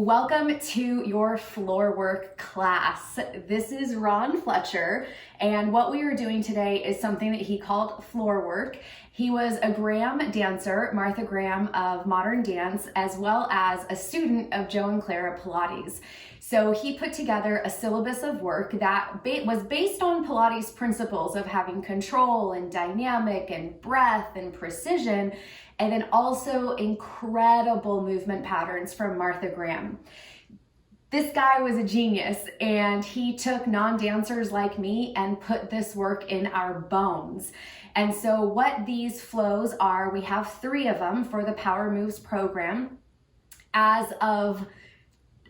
Welcome to your floor work class. This is Ron Fletcher, and what we are doing today is something that he called floor work. He was a Graham dancer, Martha Graham of modern dance, as well as a student of 𝗄𝗶𝗁𝗃 Pilates. So he put together a syllabus of work that was based on Pilates principles of having control and dynamic and breath and precision, and then also incredible movement patterns from Martha Graham. This guy was a genius, and he took non-dancers like me and put this work in our bones. And so what these flows are, we have 3 of them for the Power Moves program as of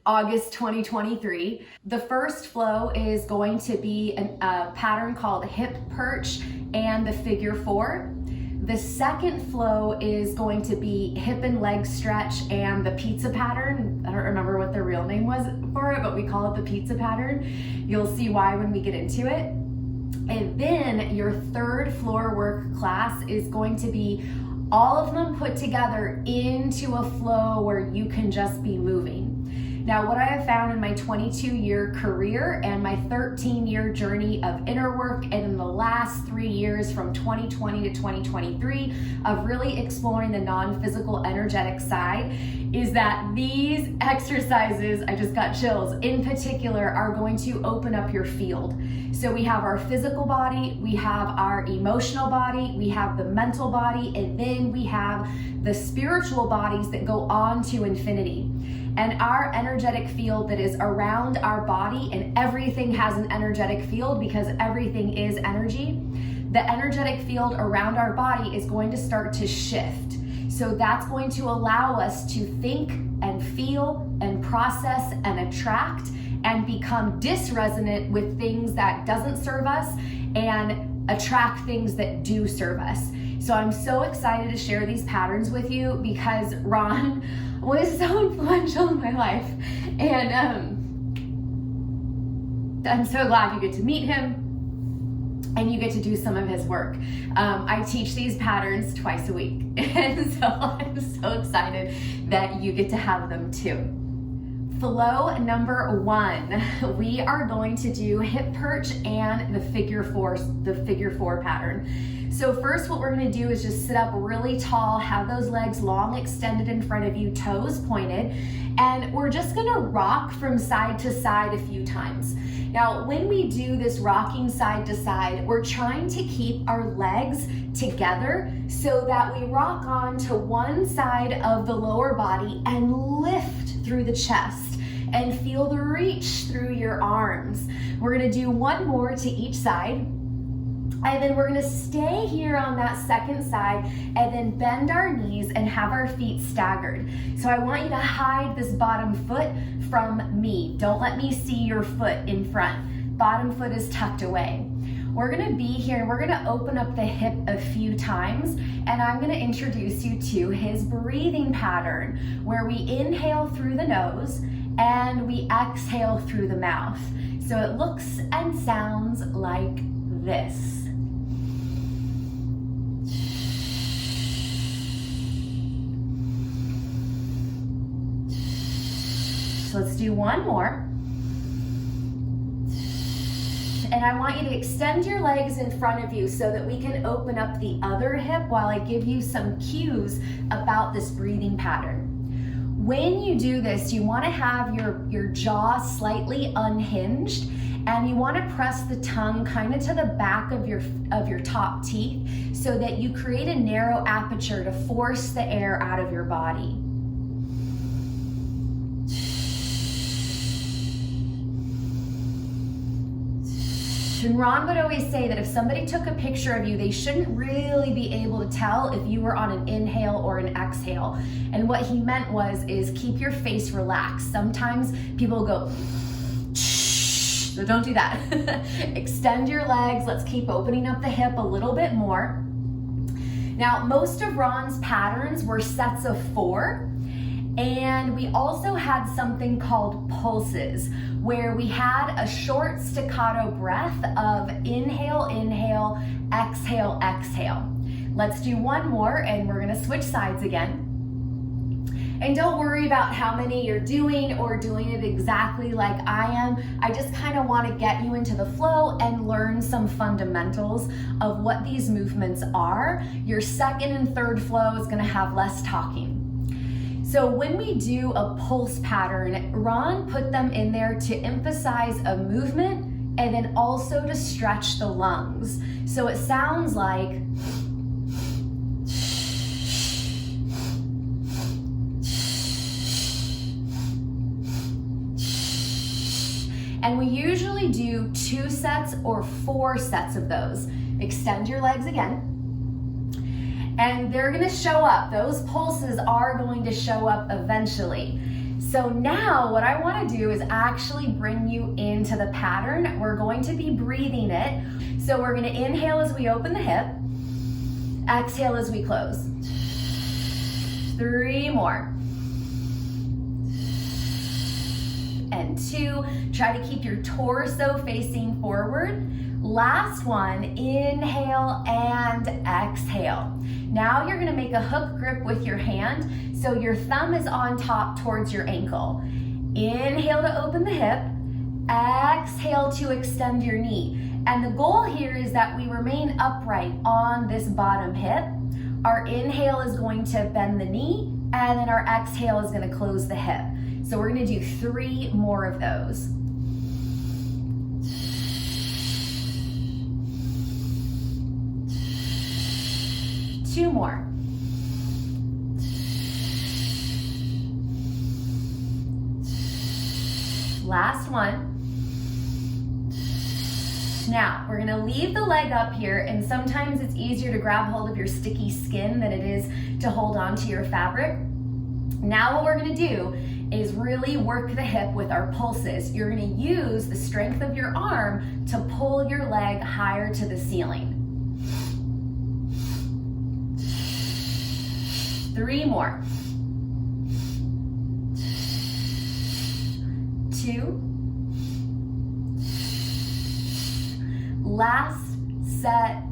August 2023. The first flow is going to be a pattern called hip perch and the figure 4. The second flow is going to be hip and leg stretch and the pizza pattern. I don't remember what the real name was for it, but we call it the pizza pattern. You'll see why when we get into it. And then your third floor work class is going to be all of them put together into a flow where you can just be moving. Now, what I have found in my 22-year career and my 13-year journey of inner work, and in the last 3 years from 2020 to 2023 of really exploring the non-physical energetic side, is that these exercises, I just got chills, in particular are going to open up your field. So we have our physical body, we have our emotional body, we have the mental body, and then we have the spiritual bodies that go on to infinity. And our energetic field that is around our body, and everything has an energetic field because everything is energy, the energetic field around our body is going to start to shift. So that's going to allow us to think and feel and process and attract and become disresonant with things that doesn't serve us and attract things that do serve us. So I'm so excited to share these patterns with you because Ron was so influential in my life, and I'm so glad you get to meet him and you get to do some of his work. I teach these patterns twice a week, and so I'm so excited that you get to have them too. Flow number 1, we are going to do hip perch and the figure 4 pattern. So first what we're going to do is just sit up really tall, have those legs long extended in front of you, toes pointed, and we're just going to rock from side to side a few times. Now, when we do this rocking side to side, we're trying to keep our legs together so that we rock on to one side of the lower body and lift through the chest and feel the reach through your arms. We're gonna do one more to each side, and then we're gonna stay here on that second side and then bend our knees and have our feet staggered. So I want you to hide this bottom foot from me. Don't let me see your foot in front. Bottom foot is tucked away. We're gonna be here and we're gonna open up the hip a few times, and I'm gonna introduce you to his breathing pattern where we inhale through the nose and we exhale through the mouth. So it looks and sounds like this. So let's do one more. And I want you to extend your legs in front of you so that we can open up the other hip while I give you some cues about this breathing pattern. When you do this, you want to have your jaw slightly unhinged, and you want to press the tongue kind of to the back of your top teeth so that you create a narrow aperture to force the air out of your body. And Ron would always say that if somebody took a picture of you, they shouldn't really be able to tell if you were on an inhale or an exhale. And what he meant is keep your face relaxed. Sometimes people go, so don't do that. Extend your legs. Let's keep opening up the hip a little bit more. Now, most of Ron's patterns were sets of 4. And we also had something called pulses, where we had a short staccato breath of inhale, inhale, exhale, exhale. Let's do one more, and we're gonna switch sides again. And don't worry about how many you're doing or doing it exactly like I am. I just kind of want to get you into the flow and learn some fundamentals of what these movements are. Your second and third flow is going to have less talking. So when we do a pulse pattern, Ron put them in there to emphasize a movement and then also to stretch the lungs. So it sounds like and we usually do 2 sets or 4 sets of those. Extend your legs again. And they're gonna show up. Those pulses are going to show up eventually. So now what I wanna do is actually bring you into the pattern. We're going to be breathing it. So we're gonna inhale as we open the hip. Exhale as we close. 3 more. And 2, try to keep your torso facing forward. Last one, inhale and exhale. Now you're gonna make a hook grip with your hand, so your thumb is on top towards your ankle. Inhale to open the hip, exhale to extend your knee. And the goal here is that we remain upright on this bottom hip. Our inhale is going to bend the knee, and then our exhale is gonna close the hip. So we're gonna do 3 more of those. Two more. Last one. Now, we're gonna leave the leg up here, and sometimes it's easier to grab hold of your sticky skin than it is to hold on to your fabric. Now what we're gonna do is really work the hip with our pulses. You're gonna use the strength of your arm to pull your leg higher to the ceiling. 3 more. 2. Last set,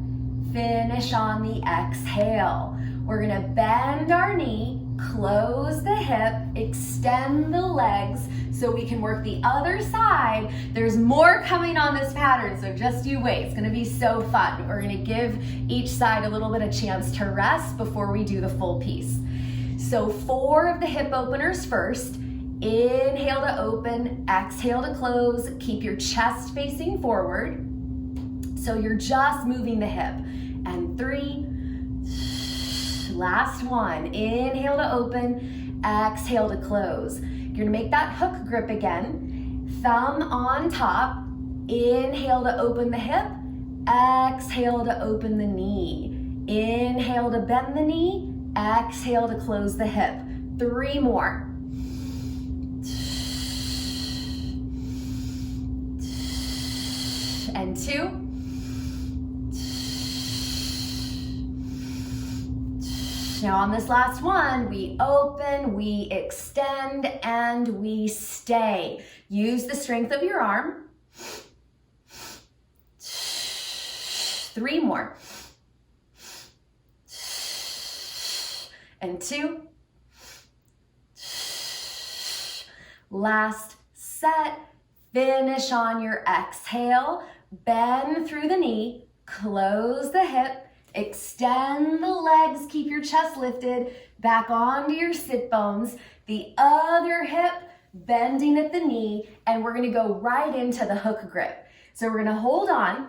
finish on the exhale. We're gonna bend our knee, close the hip, extend the legs so we can work the other side. There's more coming on this pattern, so just you wait. It's gonna be so fun. We're gonna give each side a little bit of chance to rest before we do the full piece. So 4 of the hip openers first. Inhale to open, exhale to close. Keep your chest facing forward. So you're just moving the hip. And 3, last one. Inhale to open, exhale to close. You're gonna make that hook grip again. Thumb on top. Inhale to open the hip, exhale to open the knee. Inhale to bend the knee, exhale to close the hip. 3 more. And 2. Now on this last one, we open, we extend, and we stay. Use the strength of your arm. 3 more. And 2. Last set. Finish on your exhale. Bend through the knee. Close the hip. Extend the legs. Keep your chest lifted. Back onto your sit bones. The other hip bending at the knee. And we're going to go right into the hook grip. So we're going to hold on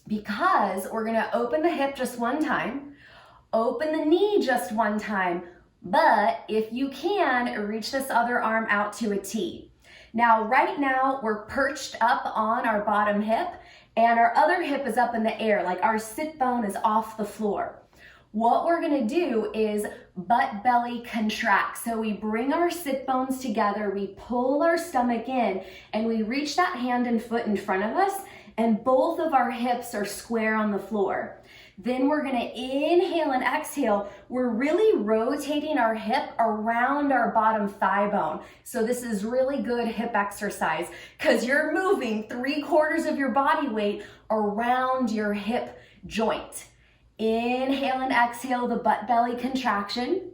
because we're going to open the hip just one time. Open the knee just one time, but if you can, reach this other arm out to a T. Now, right now, we're perched up on our bottom hip, and our other hip is up in the air, like our sit bone is off the floor. What we're gonna do is butt belly contract. So we bring our sit bones together, we pull our stomach in, and we reach that hand and foot in front of us, and both of our hips are square on the floor. Then we're gonna inhale and exhale. We're really rotating our hip around our bottom thigh bone. So this is really good hip exercise because you're moving 3/4 of your body weight around your hip joint. Inhale and exhale the butt belly contraction.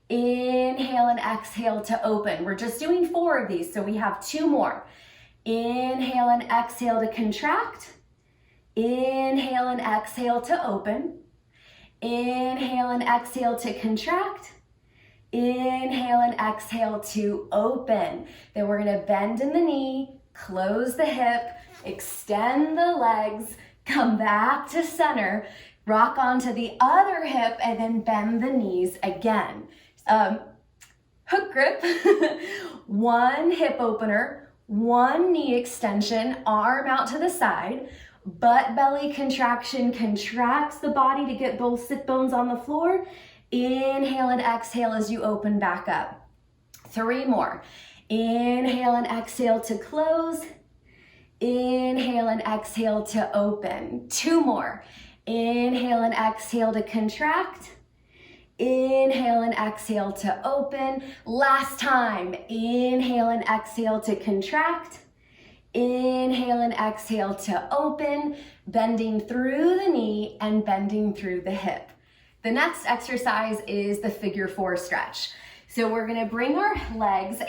Inhale and exhale to open. We're just doing 4 of these, so we have 2 more. Inhale and exhale to contract. Inhale and exhale to open. Inhale and exhale to contract. Inhale and exhale to open. Then we're gonna bend in the knee, close the hip, extend the legs, come back to center, rock onto the other hip, and then bend the knees again. Hook grip, 1 hip opener, 1 knee extension, arm out to the side, butt belly contraction contracts the body to get both sit bones on the floor. Inhale and exhale as you open back up. 3 more. Inhale and exhale to close. Inhale and exhale to open. 2 more. Inhale and exhale to contract. Inhale and exhale to open. Last time. Inhale and exhale to contract. Inhale and exhale to open, bending through the knee and bending through the hip. The next exercise is the figure 4 stretch. So we're gonna bring our legs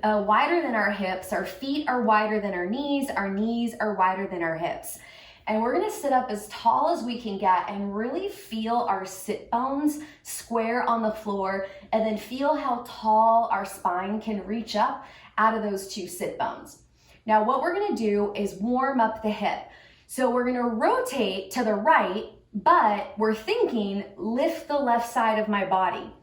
wider than our hips, our feet are wider than our knees are wider than our hips. And we're gonna sit up as tall as we can get and really feel our sit bones square on the floor, and then feel how tall our spine can reach up out of those 2 sit bones. Now what we're gonna do is warm up the hip. So we're gonna rotate to the right, but we're thinking lift the left side of my body.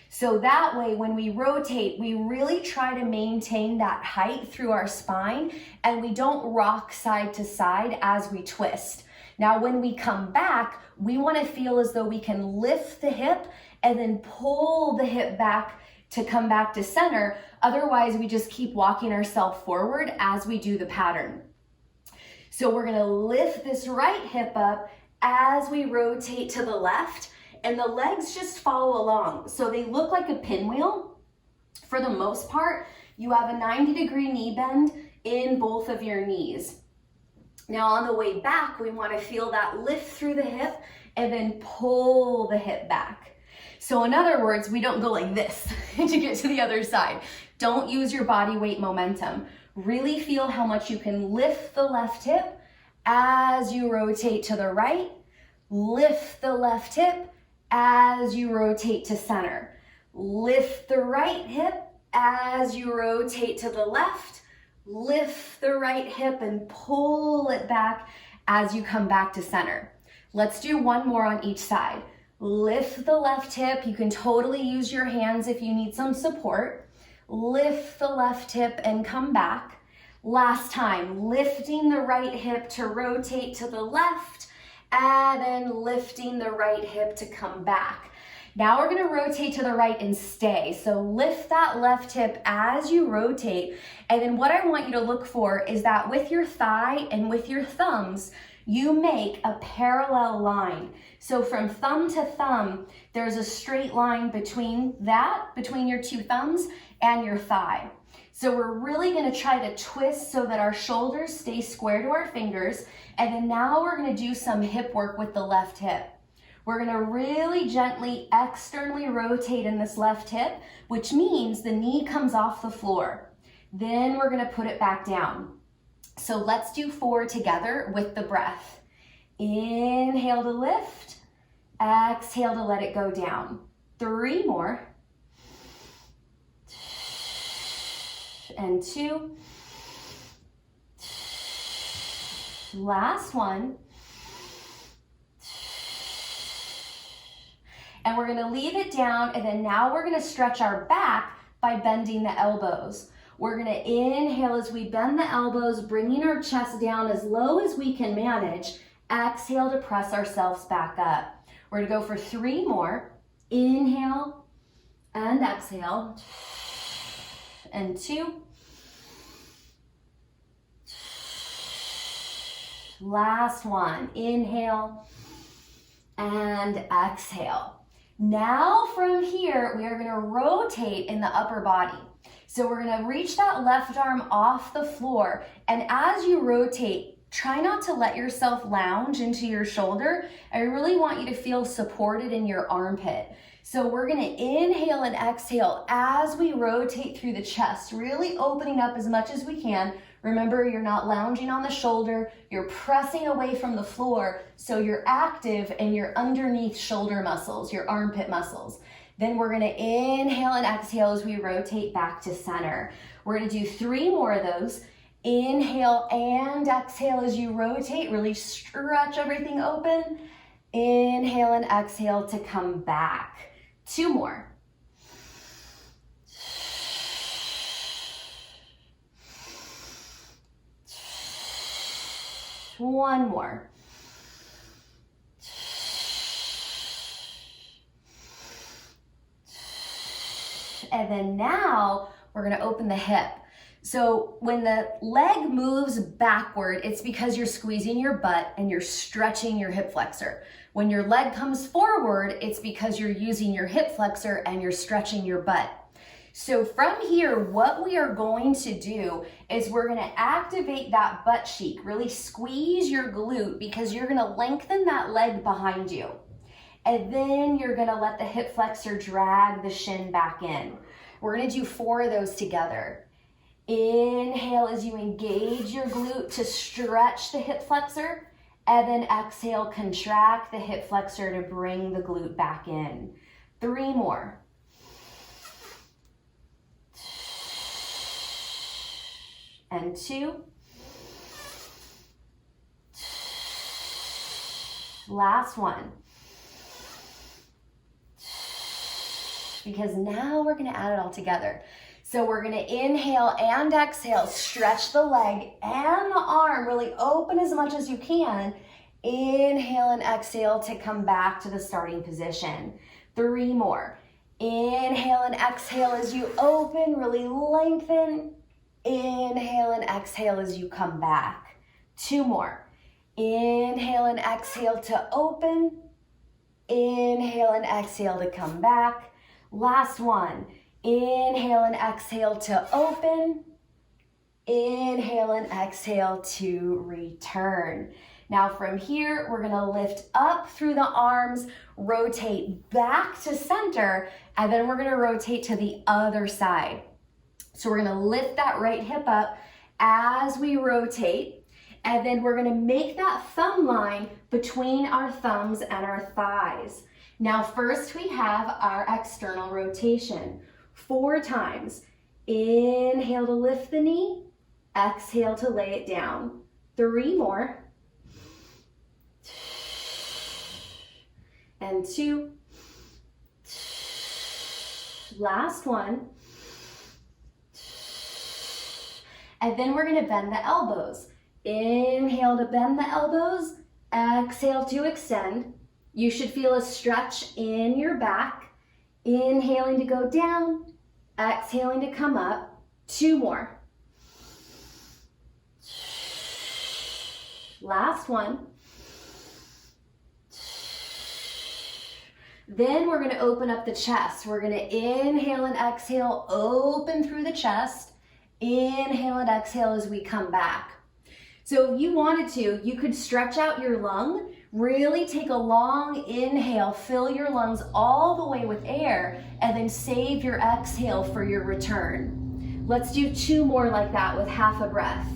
So that way when we rotate, we really try to maintain that height through our spine and we don't rock side to side as we twist. Now when we come back, we wanna feel as though we can lift the hip and then pull the hip back to come back to center. Otherwise, we just keep walking ourselves forward as we do the pattern. So we're gonna lift this right hip up as we rotate to the left, and the legs just follow along. So they look like a pinwheel. For the most part, you have a 90-degree knee bend in both of your knees. Now on the way back, we wanna feel that lift through the hip and then pull the hip back. So in other words, we don't go like this to get to the other side. Don't use your body weight momentum. Really feel how much you can lift the left hip as you rotate to the right. Lift the left hip as you rotate to center. Lift the right hip as you rotate to the left. Lift the right hip and pull it back as you come back to center. Let's do 1 more on each side. Lift the left hip. You can totally use your hands if you need some support. Lift the left hip and come back. Last time, lifting the right hip to rotate to the left, and then lifting the right hip to come back. Now we're gonna rotate to the right and stay. So lift that left hip as you rotate. And then what I want you to look for is that with your thigh and with your thumbs, you make a parallel line. So from thumb to thumb, there's a straight line between your 2 thumbs and your thigh. So we're really gonna try to twist so that our shoulders stay square to our fingers. And then now we're gonna do some hip work with the left hip. We're gonna really gently externally rotate in this left hip, which means the knee comes off the floor. Then we're gonna put it back down. So let's do 4 together with the breath. Inhale to lift, exhale to let it go down. 3 more. And 2. Last one. And we're gonna leave it down, and then now we're gonna stretch our back by bending the elbows. We're gonna inhale as we bend the elbows, bringing our chest down as low as we can manage. Exhale to press ourselves back up. We're gonna go for 3 more. Inhale and exhale. And 2. Last one. Inhale and exhale. Now from here, we are gonna rotate in the upper body. So we're gonna reach that left arm off the floor, and as you rotate, try not to let yourself lounge into your shoulder. I really want you to feel supported in your armpit. So we're gonna inhale and exhale as we rotate through the chest, really opening up as much as we can. Remember, you're not lounging on the shoulder, you're pressing away from the floor, so you're active in your underneath shoulder muscles, your armpit muscles. Then we're gonna inhale and exhale as we rotate back to center. We're gonna do 3 more of those. Inhale and exhale as you rotate, really stretch everything open. Inhale and exhale to come back. 2 more. One more. And then now we're gonna open the hip. So when the leg moves backward, it's because you're squeezing your butt and you're stretching your hip flexor. When your leg comes forward, it's because you're using your hip flexor and you're stretching your butt. So from here, what we are going to do is we're gonna activate that butt cheek, really squeeze your glute because you're gonna lengthen that leg behind you. And then you're gonna let the hip flexor drag the shin back in. We're gonna do 4 of those together. Inhale as you engage your glute to stretch the hip flexor, and then exhale, contract the hip flexor to bring the glute back in. 3 more. And 2. Last one. Because now we're gonna add it all together. So we're gonna inhale and exhale, stretch the leg and the arm, really open as much as you can. Inhale and exhale to come back to the starting position. 3 more. Inhale and exhale as you open, really lengthen. Inhale and exhale as you come back. 2 more. Inhale and exhale to open. Inhale and exhale to come back. Last one. Inhale and exhale to open. Inhale and exhale to return. Now from here, we're gonna lift up through the arms, rotate back to center, and then we're gonna rotate to the other side. So we're gonna lift that right hip up as we rotate, and then we're gonna make that thumb line between our thumbs and our thighs. Now first we have our external rotation. 4 times. Inhale to lift the knee, exhale to lay it down. 3 more. And 2. Last one. And then we're gonna bend the elbows. Inhale to bend the elbows, exhale to extend. You should feel a stretch in your back. Inhaling to go down, exhaling to come up. 2 more. Last one. Then we're gonna open up the chest. We're gonna inhale and exhale, open through the chest. Inhale and exhale as we come back. So if you wanted to, you could stretch out your lung, really take a long inhale, fill your lungs all the way with air, and then save your exhale for your return. Let's do 2 more like that with half a breath.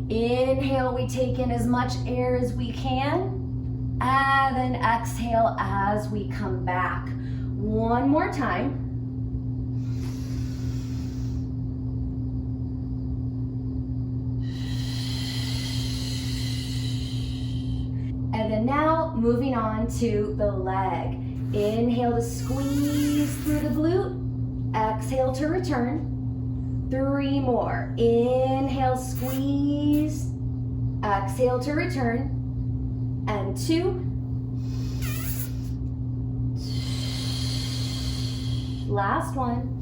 Inhale, we take in as much air as we can, and then exhale as we come back. 1 more time. And then now, moving on to the leg. Inhale to squeeze through the glute. Exhale to return. 3 more. Inhale, squeeze. Exhale to return. And 2. Last one.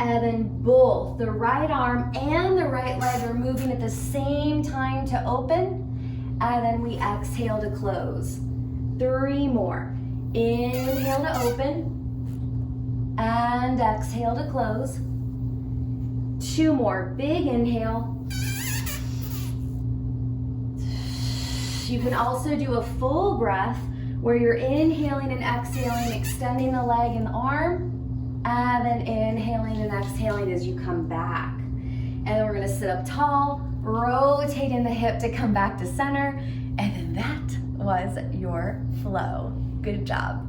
And then both the right arm and the right leg are moving at the same time to open. And then we exhale to close. 3 more. Inhale to open. And exhale to close. 2 more. Big inhale. You can also do a full breath where you're inhaling and exhaling, extending the leg and the arm, and then inhaling and exhaling as you come back. And then we're gonna sit up tall, rotating the hip to come back to center, and then that was your flow. Good job.